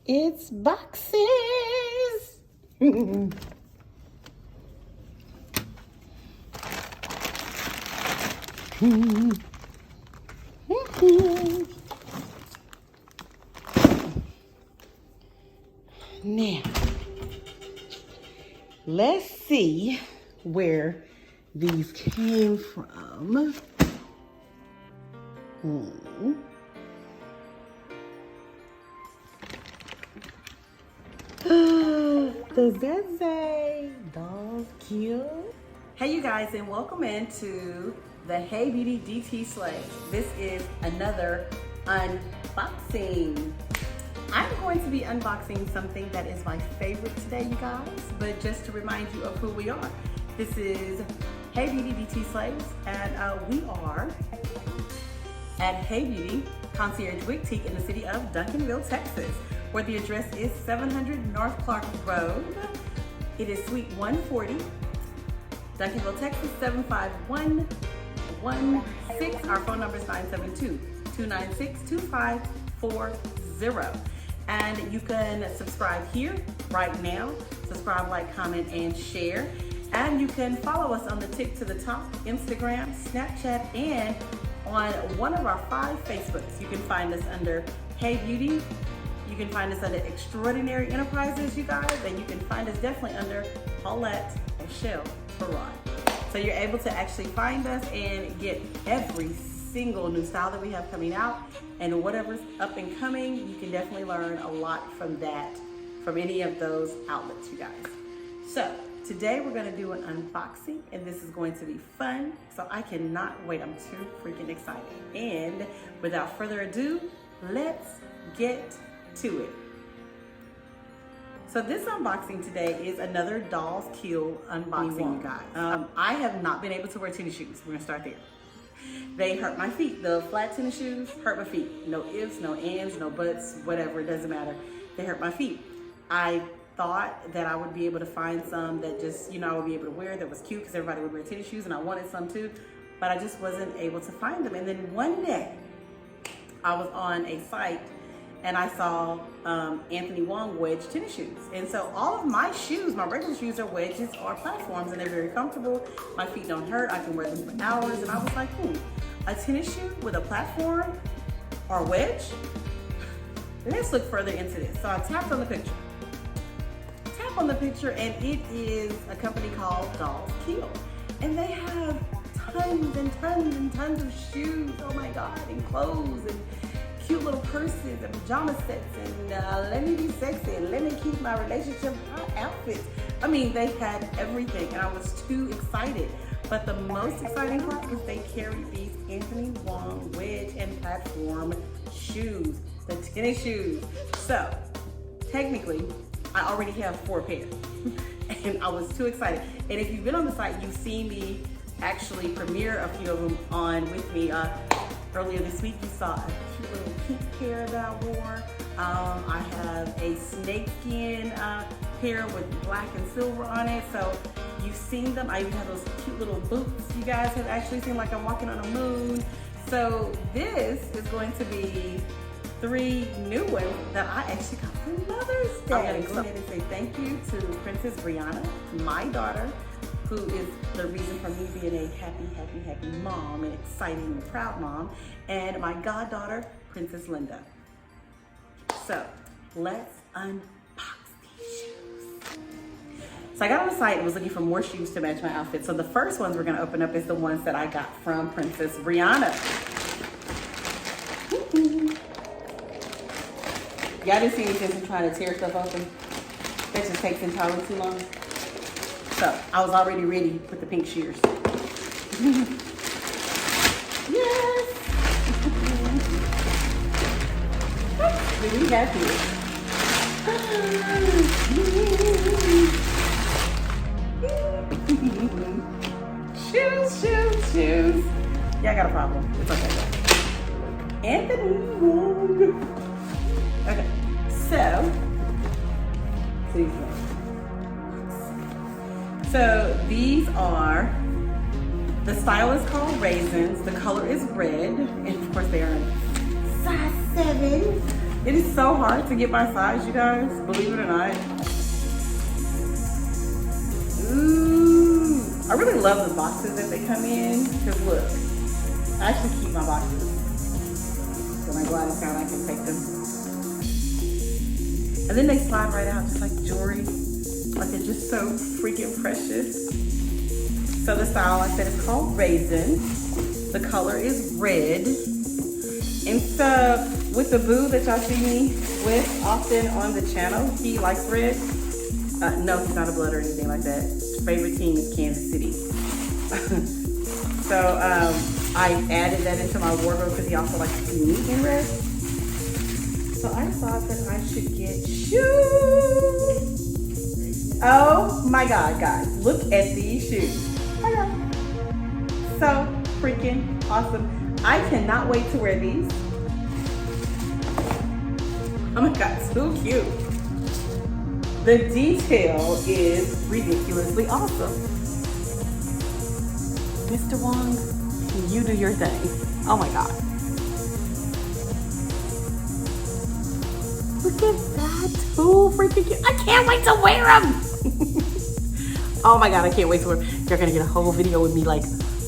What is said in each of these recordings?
It's boxes. Now, let's see where these came from. Does that say Dolls Kill? Hey you guys, and welcome into the Hey Beauty DT Slay. This is another unboxing. I'm going to be unboxing something that is my favorite today, you guys, but just to remind you of who we are. This is Hey Beauty DT Slays, and we are at Hey Beauty Concierge Boutique in the city of Duncanville, Texas, where the address is 700 North Clark Road. It is Suite 140, Duncanville, Texas, 75116. Our phone number is 972-296-2540. And you can subscribe here right now. Subscribe, like, comment, and share. And you can follow us on the Tick to the Top, Instagram, Snapchat, and on one of our 5 Facebooks. You can find us under Hey Beauty. You can find us under Extraordinary Enterprises, you guys, and you can find us definitely under Paulette Michelle Farad. So you're able to actually find us and get every single new style that we have coming out, and whatever's up and coming, you can definitely learn a lot from that, from any of those outlets, you guys. So today we're gonna do an unboxing, and this is going to be fun. So I cannot wait, I'm too freaking excited. And without further ado, let's get to it. So this unboxing today is another Dolls Kill unboxing, you guys. I have not been able to wear tennis shoes. We're gonna start there. They hurt my feet. The flat tennis shoes hurt my feet. No ifs, no ands, no buts, whatever, it doesn't matter. They hurt my feet. I thought that I would be able to find some that just, I would be able to wear that was cute because everybody would wear tennis shoes and I wanted some too, but I just wasn't able to find them. And then one day I was on a site and I saw Anthony Wong wedge tennis shoes. And so all of my shoes, my regular shoes, are wedges or platforms, and they're very comfortable. My feet don't hurt, I can wear them for hours. And I was like, a tennis shoe with a platform or a wedge? Let's look further into this. So I tapped on the picture. Tap on the picture, and it is a company called Dolls Kill. And they have tons and tons and tons of shoes, oh my God, and clothes, and cute little purses and pajama sets, and let me be sexy and let me keep my relationship outfits. I mean, they had everything, and I was too excited. But the most exciting part is they carry these Anthony Wong wedge and platform shoes, the tennis shoes. So technically, I already have 4 pairs, and I was too excited. And if you've been on the site, you've seen me actually premiere a few of them on with me. Earlier this week, you saw a cute little pink pair that I wore. I have a snakeskin pair with black and silver on it. So you've seen them. I even have those cute little boots. You guys have actually seen, like I'm walking on a moon. So this is going to be 3 new ones that I actually got for Mother's Day. I'm gonna go ahead and say thank you to Princess Brianna, my daughter, who is the reason for me being a happy, happy, happy mom, and exciting and proud mom, and my goddaughter, Princess Linda. So let's unbox these shoes. So I got on the site and was looking for more shoes to match my outfit. So the first ones we're gonna open up is the ones that I got from Princess Brianna. Y'all didn't see me since I'm trying to tear stuff open. That just takes entirely too long. So I was already ready with the pink shears. Yes! What do we have here? Shoes, shoes, shoes. Yeah, I got a problem. It's okay. Anthony Wong. Okay, so these are, the style is called Raisins, the color is red, and of course they are in size 7. It is so hard to get my size, you guys, believe it or not. Ooh, I really love the boxes that they come in, because look, I actually keep my boxes. When I go out of town, I can take them. And then they slide right out, just like jewelry. Like they're just so freaking precious. So the style, I said, is called Raisin. The color is red. And so with the boo that y'all see me with often on the channel, he likes red. No, he's not a blood or anything like that. His favorite team is Kansas City. So I added that into my wardrobe because he also likes to see me in red. So I thought that I should get shoes. Oh my God, guys, look at these shoes. So freaking awesome. I cannot wait to wear these. Oh my God, so cute. The detail is ridiculously awesome. Mr. Wong, you do your thing. Oh my God. Look at that, too freaking cute. I can't wait to wear them. Oh my God, I can't wait to wear them. You're gonna get a whole video with me like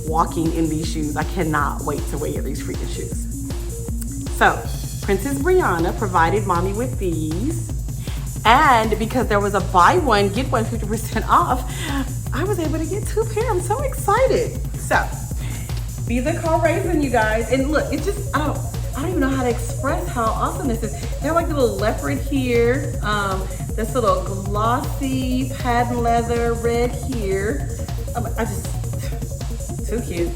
walking in these shoes. I cannot wait to wear these freaking shoes. So, Princess Brianna provided mommy with these. And because there was a buy one, get one 50% off, I was able to get 2 pairs. I'm so excited. So, these are called Raisin, you guys. And look, it's just, I don't even know how to express how awesome this is. They're like a little leopard here. This little glossy patent leather red here. Too cute.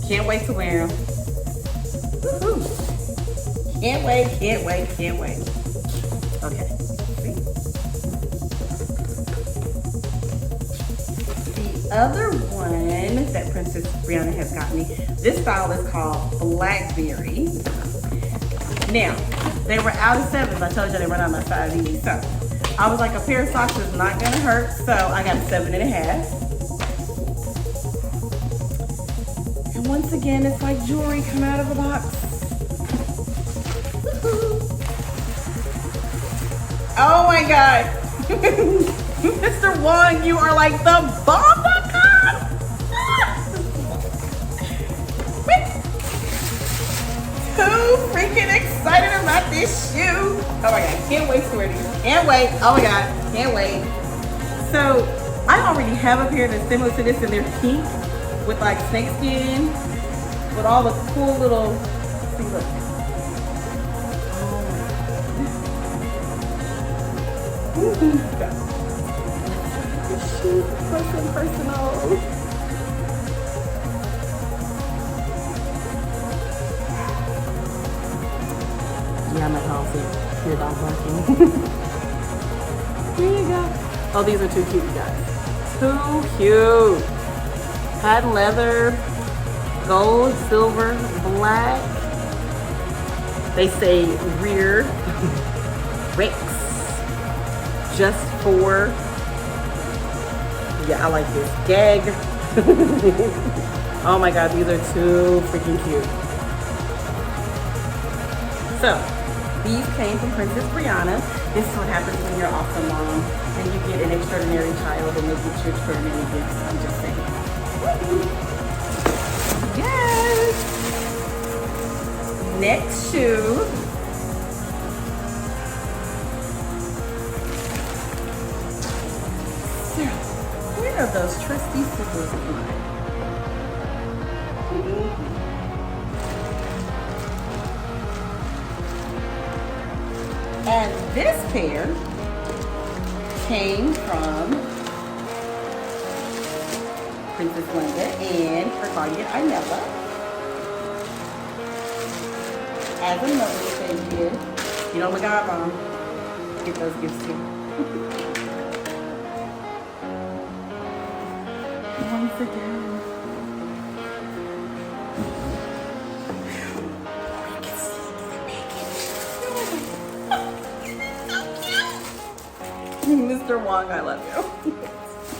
Can't wait to wear them. Woohoo. Can't wait, can't wait, can't wait. Okay. The other one that Princess Brianna has got me, this style is called Blackberry. Now, they were out of 7s. I told you they were not my size either. So, I was like, a pair of socks is not gonna hurt. So, I got a 7.5. And once again, it's like jewelry come out of a box. Oh my God. Mr. Wong, you are like the bomb. Too freaking excited about this shoe. Oh my God, can't wait to wear these. Can't wait. Oh my God, can't wait. So I already have a pair that's similar to this, and they're pink with like snakeskin, with all the cool little, see look. This shoe was so personal. Yeah, I'm at home, so your dog barking. Here you go. Oh, these are too cute, you guys. Too cute. Patent leather, gold, silver, black. They say rear Rex. Just for, yeah, I like this. Gag. Oh my God, these are too freaking cute. So, these came from Princess Brianna. This is what happens when you're awesome mom and you get an extraordinary child and they get you extraordinary gifts. I'm just saying. Yes! Next shoe. So, where are those trusty scissors of mine? And this pair came from Princess Linda and her guardian Inella. As a Mother's Day gift. You know, my God, Mom, get those gifts too. Once again. Mr. Wong, I love you.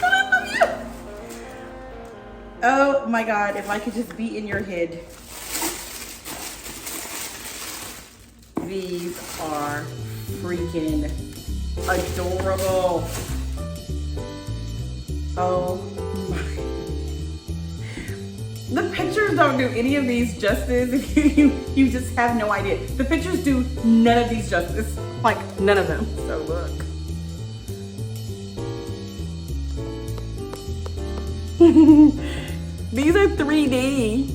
I love you. Oh my God, if I could just be in your head. If These are freaking adorable. Oh my. The pictures don't do any of these justice. You just have no idea. The pictures do none of these justice. Like, none of them. So look. These are 3D.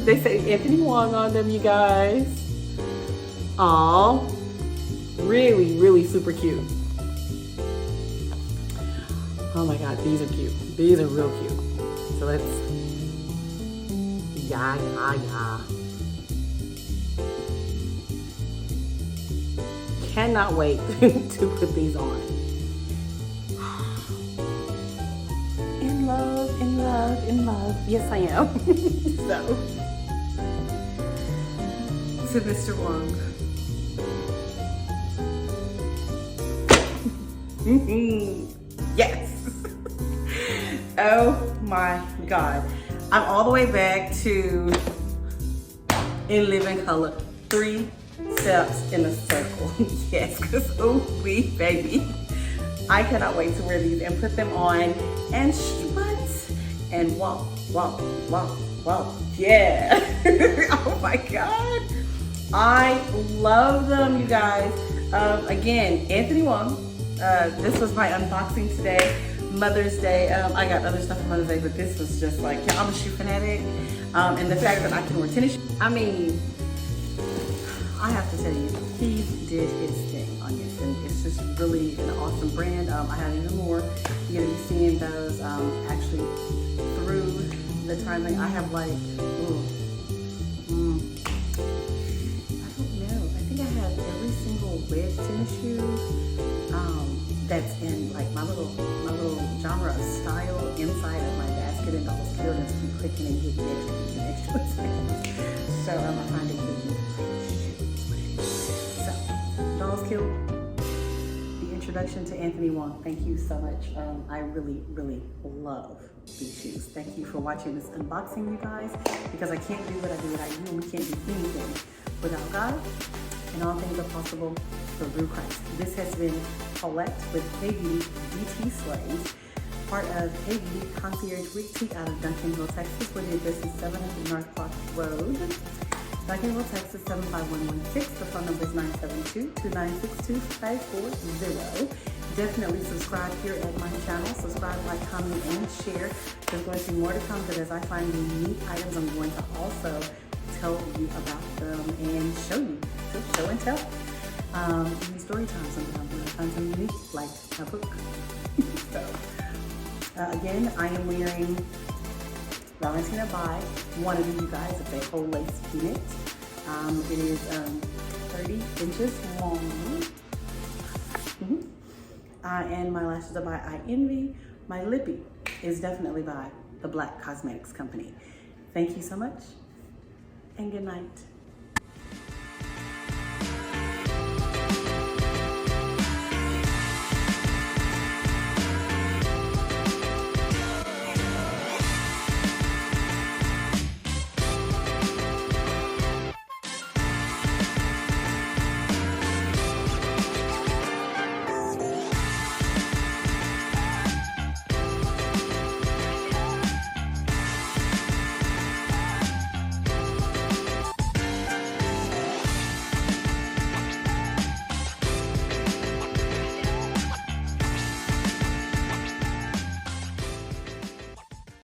They say Anthony Wong on them, you guys. Aw. Really, really super cute. Oh my God, these are cute. These are real cute. So let's, yeah. Cannot wait to put these on. In love, in love, in love. Yes, I am. So, to Mr. Wong. Yes. Oh my God. I'm all the way back to In Living Color. 3 steps in a circle. Yes, because oh wait, baby. I cannot wait to wear these and put them on and strut and walk. Yeah. Oh my God. I love them, you guys. Again, Anthony Wong. This was my unboxing today. Mother's Day. I got other stuff for Mother's Day, but this was just like, I'm a shoe fanatic. And the fact that I can wear tennis shoes. I mean, I have to tell you, he did his thing on this, and it's just really an awesome brand. I have even more. You're gonna be seeing those actually through the time. I have like, I don't know. I think I have every single wedge tennis shoe that's in like my little genre of style inside of my basket, and all those killers keep clicking and getting extra. So I find it good. So, Dolls Kill, the introduction to Anthony Wong. Thank you so much. I really, really love these shoes. Thank you for watching this unboxing, you guys, because I can't do what I do, and we can't do anything without God, and all things are possible through Christ. This has been Paulette with Hey Beauty DT Slaves, part of Hey Beauty Concierge Boutique out of Duncanville, Texas, where the address is 700 North Clark Road, Duncanville, Texas 75116. The phone number is 972-296-2540. Definitely subscribe here at my channel. Subscribe, like, comment, and share. There's going to be more to come, but as I find unique items, I'm going to also tell you about them and show you. So show and tell. Even story time sometimes when I find something unique, like my book. So, again, I am wearing Valentina by one of you guys. It's a whole lace unit. It is 30 inches long. And my lashes are by I Envy. My lippy is definitely by the Black Cosmetics Company. Thank you so much, and good night.